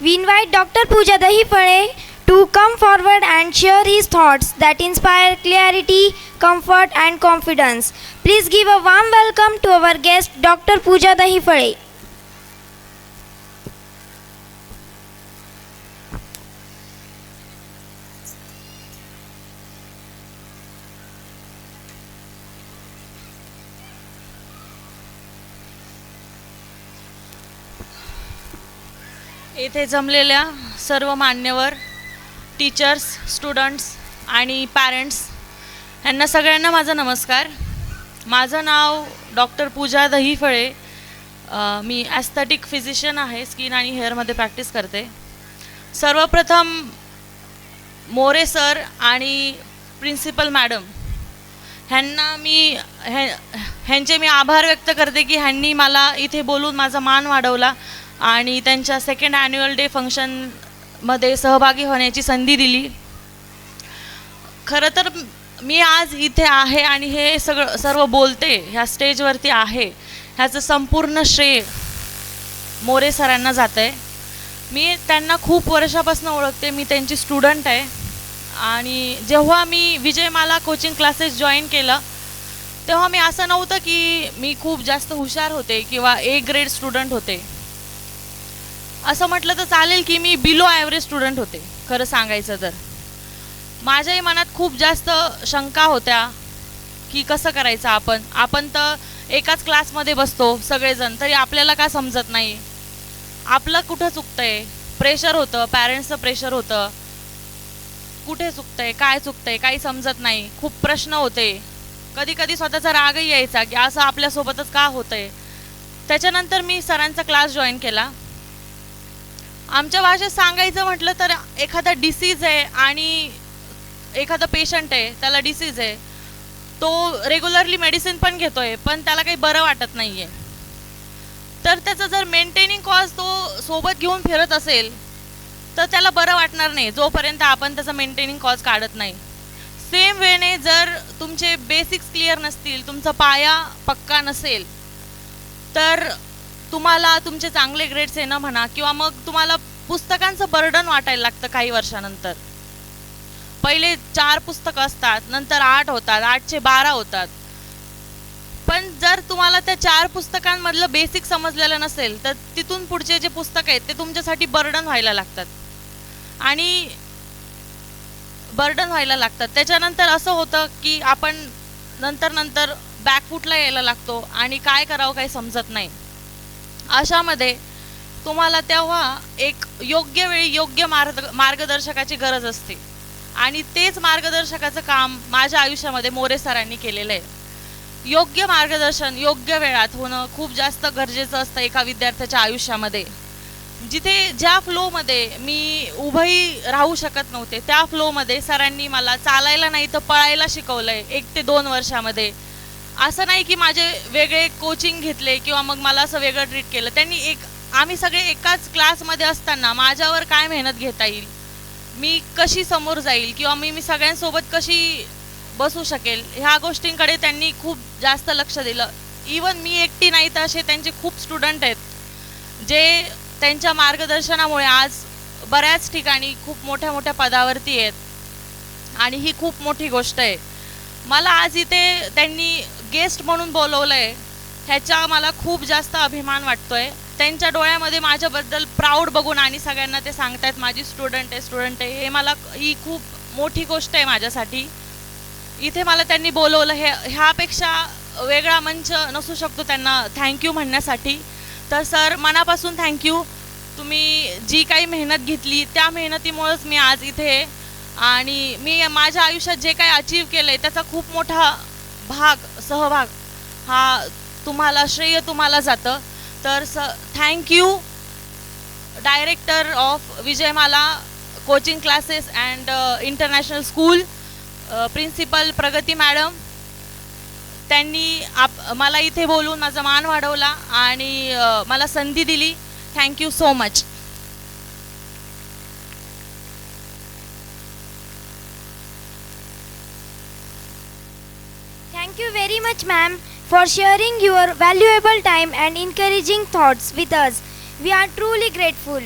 We invite Dr. Pooja Dahipade to come forward and share his thoughts that inspire clarity, comfort, and confidence. Please give a warm welcome to our guest, Dr. Pooja Dahipade. येथे जमलेल्या सर्व मान्यवर teachers, students आणि parents यांना सगळ्यांना माझा नमस्कार. माझं नाव डॉक्टर पूजा दहिफळे. मी ॲस्थेटिक फिजिशियन आहे. स्किन आणि हेअरमध्ये प्रॅक्टिस करते. सर्वप्रथम मोरे सर आणि प्रिन्सिपल मॅडम ह्यांचे मी आभार व्यक्त करते की ह्यांनी मला इथे बोलून माझा मान वाढवला आणि त्यांच्या सेकंड ॲन्युअल डे फंक्शनमध्ये सहभागी होण्याची संधी दिली. खरं तर मी आज इथे आहे आणि हे सर्व बोलते, ह्या स्टेजवरती आहे, ह्याचं संपूर्ण श्रेय मोरे सरांना जातं आहे. मी त्यांना खूप वर्षापासून ओळखते. मी त्यांची स्टुडंट आहे आणि जेव्हा मी विजयमाला कोचिंग क्लासेस जॉईन केलं तेव्हा मी असं नव्हतं की मी खूप जास्त हुशार होते किंवा ए ग्रेड स्टुडंट होते. असं म्हटलं तर चालेल की मी बिलो ॲव्हरेज स्टुडंट होते. खरं सांगायचं तर माझ्याही मनात खूप जास्त शंका होत्या की कसं करायचं. आपण तर एकाच क्लासमध्ये बसतो सगळेजण, तरी आपल्याला का समजत नाही, आपलं कुठं चुकतं आहे. प्रेशर होतं, पॅरेंट्सचं प्रेशर होतं, कुठे चुकतं आहे, काय चुकतं आहे, काही समजत नाही. खूप प्रश्न होते. कधी कधी स्वतःचा रागही यायचा की असं आपल्यासोबतच का होतं आहे. त्याच्यानंतर मी सरांचा क्लास जॉईन केला. आमच्या भाषेत सांगायचं म्हटलं तर एखादा डिसीज आहे आणि एखादा पेशंट आहे, त्याला डिसीज आहे, तो रेग्युलरली मेडिसिन पण घेतो आहे पण त्याला काही बरं वाटत नाही आहे. तर त्याचं जर मेंटेनिंग कॉज तो सोबत घेऊन फिरत असेल तर त्याला बरं वाटणार नाही जोपर्यंत आपण त्याचा मेंटेनिंग कॉज काढत नाही. सेम वेने जर तुमचे बेसिक्स क्लिअर नसतील, तुमचा पाया पक्का नसेल तर तुम्हाला तुमचे चांगले ग्रेड्स येणं म्हणा किंवा मग तुम्हाला पुस्तकांचं बर्डन वाटायला लागतं. काही वर्षानंतर पहिले 4 पुस्तकं असतात, नंतर 8 होतात, 8चे 12 होतात. पण जर तुम्हाला त्या 4 पुस्तकांमधलं बेसिक समजलेलं नसेल तर तिथून पुढचे जे पुस्तक आहेत ते तुमच्यासाठी बर्डन व्हायला लागतात. त्याच्यानंतर असं होतं की आपण नंतर बॅकफुटला यायला लागतो आणि काय करावं काही समजत नाही. अशामध्ये तुम्हाला तेव्हा एक योग्य वेळी योग्य मार्गदर्शकाची गरज असते आणि तेच मार्गदर्शकाचं काम माझ्या आयुष्यामध्ये मोरे सरांनी केलेलं आहे. योग्य मार्गदर्शन योग्य वेळात होणं खूप जास्त गरजेचं असतं एका विद्यार्थ्याच्या आयुष्यामध्ये. ज्या फ्लोमध्ये मी उभंही राहू शकत नव्हते त्या फ्लोमध्ये सरांनी मला चालायला नाही तर पळायला शिकवलं आहे 1 ते 2 वर्षामध्ये. असं नाही की माझे वेगळे कोचिंग घेतले किंवा मग मला असं वेगळं ट्रीट केलं. आम्ही सगळे एकाच क्लासमध्ये असताना माझ्यावर काय मेहनत घेता येईल, मी कशी समोर जाईल किंवा मी सगळ्यांसोबत कशी बसू शकेल, ह्या गोष्टींकडे त्यांनी खूप जास्त लक्ष दिलं. इवन मी एकटी नाही तर असे त्यांचे खूप स्टुडंट आहेत जे त्यांच्या मार्गदर्शनामुळे आज बऱ्याच ठिकाणी खूप मोठ्या मोठ्या पदावरती आहेत आणि ही खूप मोठी गोष्ट आहे. मला आज इथे त्यांनी गेस्ट म्हणून बोलवलं आहे ह्याचा मला खूप जास्त अभिमान वाटतो आहे. त्यांच्या डोळ्यामध्ये माझ्याबद्दल प्राऊड बघून आणि सगळ्यांना ते सांगतायत माझी स्टुडंट आहे, हे ही खूप मोठी गोष्ट आहे माझ्यासाठी. इथे मला त्यांनी बोलवलं, ह्यापेक्षा वेगळा मंच नसू शकतो त्यांना थँक्यू म्हणण्यासाठी. तर सर मनापासून थँक्यू. तुम्ही जी काही मेहनत घेतली त्या मेहनतीमुळेच मी आज इथे आणि मी माझ्या आयुष्यात जे काही अचीव केलं आहे त्याचा खूप मोठा सहभाग हा श्रेय तुम्हाला जातं. तर thank you director of Vijaymala coaching classes and international school, principal Pragati madam. त्यांनी मला इथे बोलून माझा मान वाढवला आणि मला संधी दिली. Thank you so much. Thank you very much, ma'am, for sharing your valuable time and encouraging thoughts with us. We are truly grateful.